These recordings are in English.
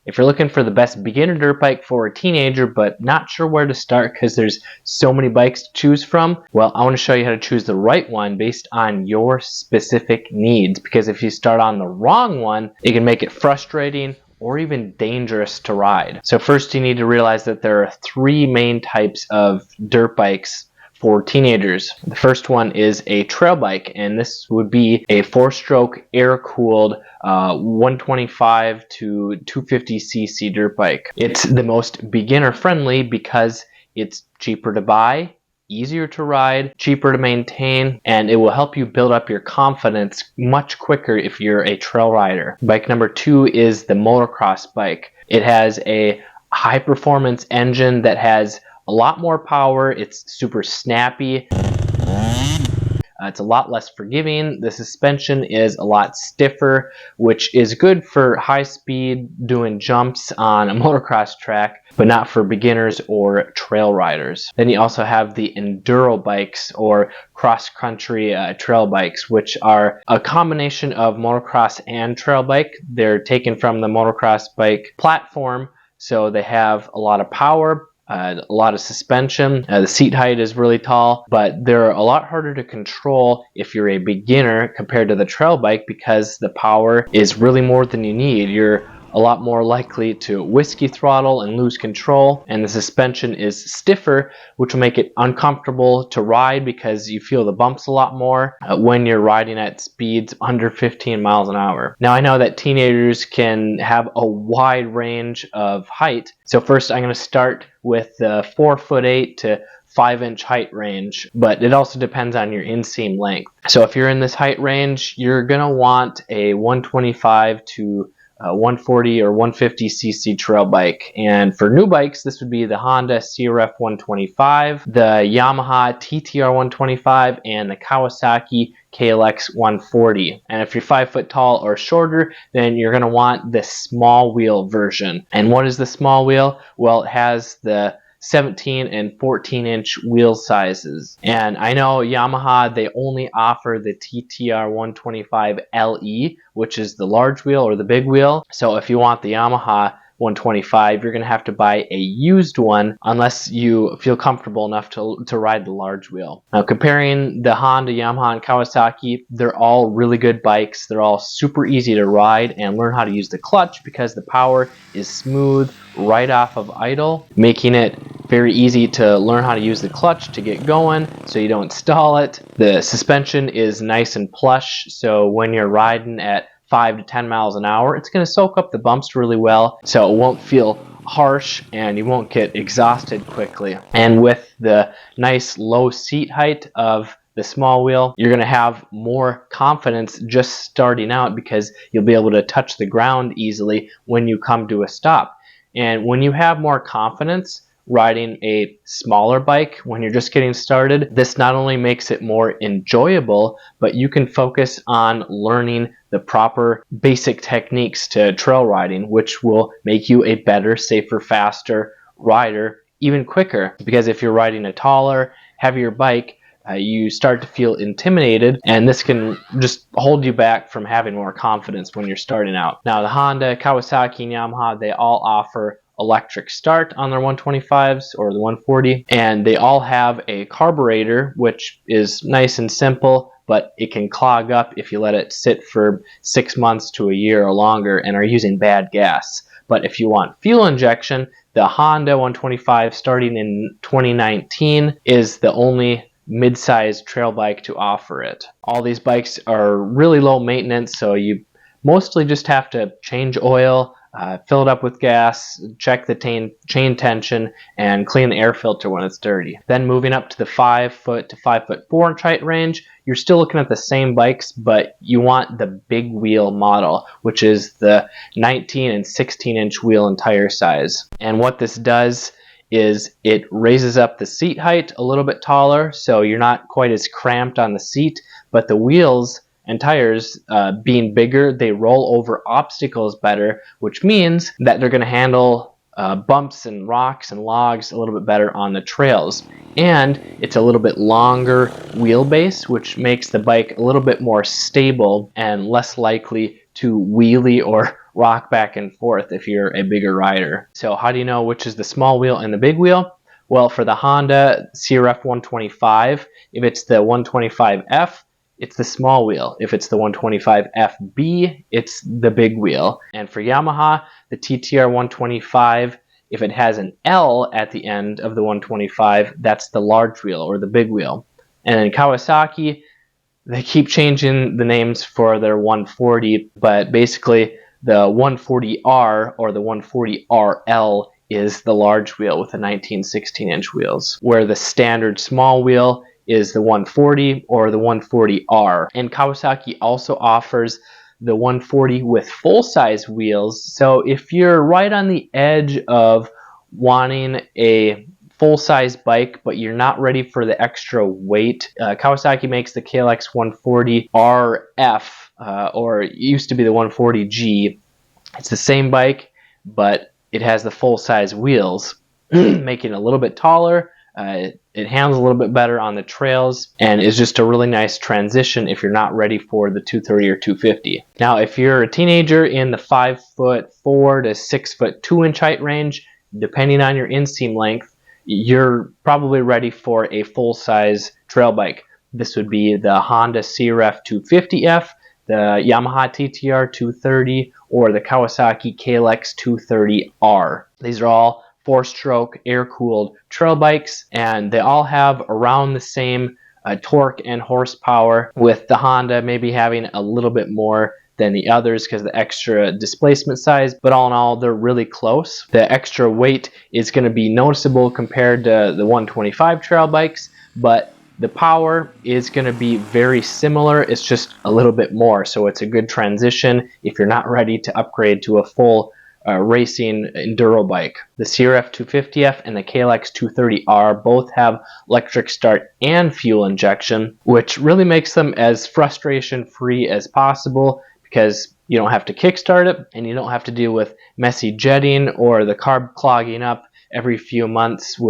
If you're looking for the best beginner dirt bike for a teenager but not sure where to start because there's so many bikes to choose from, well, I want to show you how to choose the right one based on your specific needs, because if you start on the wrong one, it can make it frustrating or even dangerous to ride. So first you need to realize that there are three main types of dirt bikes for teenagers. The first one is a trail bike, and this would be a 4-stroke air-cooled 125 to 250cc dirt bike. It's the most beginner friendly because it's cheaper to buy, easier to ride, cheaper to maintain, and it will help you build up your confidence much quicker if you're a trail rider. Bike number 2 is the Motocross Bike. It has a high performance engine that has a lot more power. It's super snappy. It's a lot less forgiving. The suspension is a lot stiffer, which is good for high speed doing jumps on a motocross track, but not for beginners or trail riders. Then you also have the Enduro bikes, or cross-country trail bikes, which are a combination of motocross and trail bike. They're taken from the motocross bike platform, so they have a lot of power, a lot of suspension. The seat height is really tall, but they're a lot harder to control if you're a beginner compared to the trail bike, because the power is really more than you need. You're a lot more likely to whiskey throttle and lose control, and the suspension is stiffer, which will make it uncomfortable to ride because you feel the bumps a lot more when you're riding at speeds under 15 miles an hour. Now, I know that teenagers can have a wide range of height, so first I'm going to start with the 4'8" to 5-inch height range, but it also depends on your inseam length. So if you're in this height range, you're going to want a 125 to 140 or 150cc trail bike. And for new bikes, this would be the Honda CRF 125, the Yamaha TTR 125, and the Kawasaki KLX 140. And if you're 5 foot tall or shorter, then you're going to want the small wheel version. And what is the small wheel? Well, it has the 17 and 14-inch wheel sizes. And I know Yamaha, they only offer the TTR 125 LE, which is the large wheel or the big wheel. So if you want the Yamaha 125, you're going to have to buy a used one unless you feel comfortable enough to ride the large wheel. Now, comparing the Honda, Yamaha, and Kawasaki, they're all really good bikes. They're all super easy to ride and learn how to use the clutch, because the power is smooth right off of idle, making it very easy to learn how to use the clutch to get going so you don't stall it. The suspension is nice and plush, so when you're riding at 5 to 10 miles an hour, it's going to soak up the bumps really well, so it won't feel harsh and you won't get exhausted quickly. And with the nice low seat height of the small wheel, you're going to have more confidence just starting out, because you'll be able to touch the ground easily when you come to a stop. And when you have more confidence riding a smaller bike when you're just getting started, this not only makes it more enjoyable, but you can focus on learning the proper basic techniques to trail riding, which will make you a better, safer, faster rider even quicker. Because if you're riding a taller, heavier bike, you start to feel intimidated, and this can just hold you back from having more confidence when you're starting out. Now, the Honda, Kawasaki, and Yamaha, they all offer electric start on their 125s or the 140, and they all have a carburetor, which is nice and simple, but it can clog up if you let it sit for 6 months to a year or longer and are using bad gas. But if you want fuel injection, the Honda 125 starting in 2019 is the only mid-sized trail bike to offer it. All these bikes are really low maintenance, so you mostly just have to change oil, fill it up with gas, check the chain tension, and clean the air filter when it's dirty. Then moving up to the 5 foot to 5 foot 4 inch height range, you're still looking at the same bikes, but you want the big wheel model, which is the 19 and 16 inch wheel and tire size. And what this does is it raises up the seat height a little bit taller, so you're not quite as cramped on the seat, but the wheels and tires being bigger, they roll over obstacles better, which means that they're going to handle bumps and rocks and logs a little bit better on the trails. And it's a little bit longer wheelbase, which makes the bike a little bit more stable and less likely to wheelie or rock back and forth if you're a bigger rider. So how do you know which is the small wheel and the big wheel? Well, for the Honda CRF 125, if it's the 125F, it's the small wheel. If it's the 125FB, it's the big wheel. And for Yamaha, the TTR 125, if it has an L at the end of the 125, that's the large wheel or the big wheel. And in Kawasaki, they keep changing the names for their 140, but basically the 140R or the 140RL is the large wheel with the 19 16-inch wheels, where the standard small wheel is the 140 or the 140R. And Kawasaki also offers the 140 with full-size wheels. So if you're right on the edge of wanting a full-size bike, but you're not ready for the extra weight, Kawasaki makes the KLX 140 RF, or it used to be the 140G. It's the same bike, but it has the full-size wheels, making it a little bit taller. It handles a little bit better on the trails and is just a really nice transition if you're not ready for the 230 or 250. Now, if you're a teenager in the 5'4" to 6'2" height range, depending on your inseam length, you're probably ready for a full-size trail bike. This would be the Honda CRF 250F, the Yamaha TTR 230, or the Kawasaki KLX 230R. These are all 4-stroke air-cooled trail bikes, and they all have around the same torque and horsepower, with the Honda maybe having a little bit more than the others because of the extra displacement size, but all in all, they're really close. The extra weight is going to be noticeable compared to the 125 trail bikes, but the power is going to be very similar. It's just a little bit more, so it's a good transition if you're not ready to upgrade to a full racing enduro bike. The CRF 250F and the KLX 230R both have electric start and fuel injection, which really makes them as frustration free as possible because you don't have to kickstart it and you don't have to deal with messy jetting or the carb clogging up every few months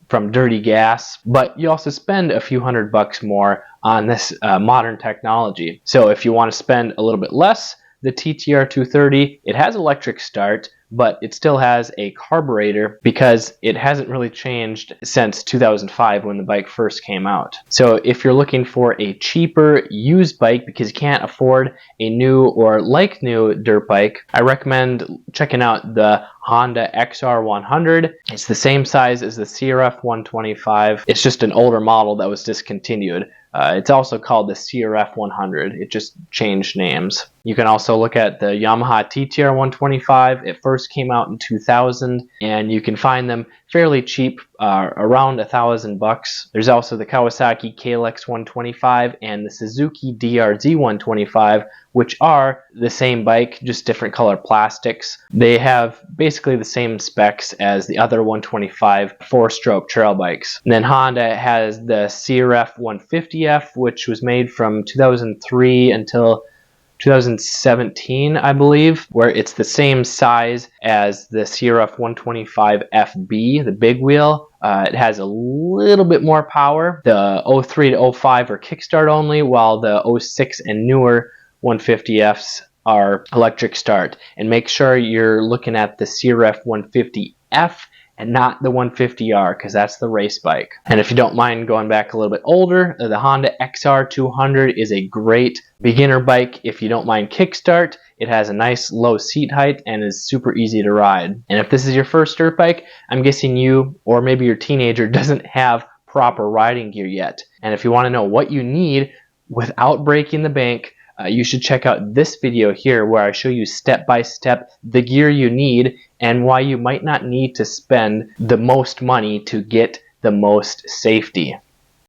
from dirty gas. But you also spend a few $100 more on this modern technology. So if you want to spend a little bit less, the TTR 230, it has electric start, but it still has a carburetor because it hasn't really changed since 2005 when the bike first came out. So if you're looking for a cheaper used bike because you can't afford a new or like new dirt bike, I recommend checking out the Honda XR100. It's the same size as the CRF 125. It's just an older model that was discontinued. It's also called the CRF 100. It just changed names. You can also look at the Yamaha TTR 125. It first came out in 2000, and you can find them fairly cheap, around $1,000. There's also the Kawasaki KLX 125 and the Suzuki DRZ 125, which are the same bike, just different color plastics. They have basically the same specs as the other 125 4-stroke trail bikes. And then Honda has the CRF 150F, which was made from 2003 until 2017, I believe, where it's the same size as the CRF 125FB, the big wheel. It has a little bit more power. The 03 to 05 are kickstart only, while the 06 and newer 150Fs are electric start. And make sure you're looking at the CRF 150F and not the 150R, because that's the race bike. And if you don't mind going back a little bit older, the Honda XR200 is a great beginner bike if you don't mind kickstart. It has a nice low seat height and is super easy to ride. And if this is your first dirt bike, I'm guessing you, or maybe your teenager, doesn't have proper riding gear yet. And if you want to know what you need without breaking the bank, you should check out this video here where I show you step by step the gear you need and why you might not need to spend the most money to get the most safety.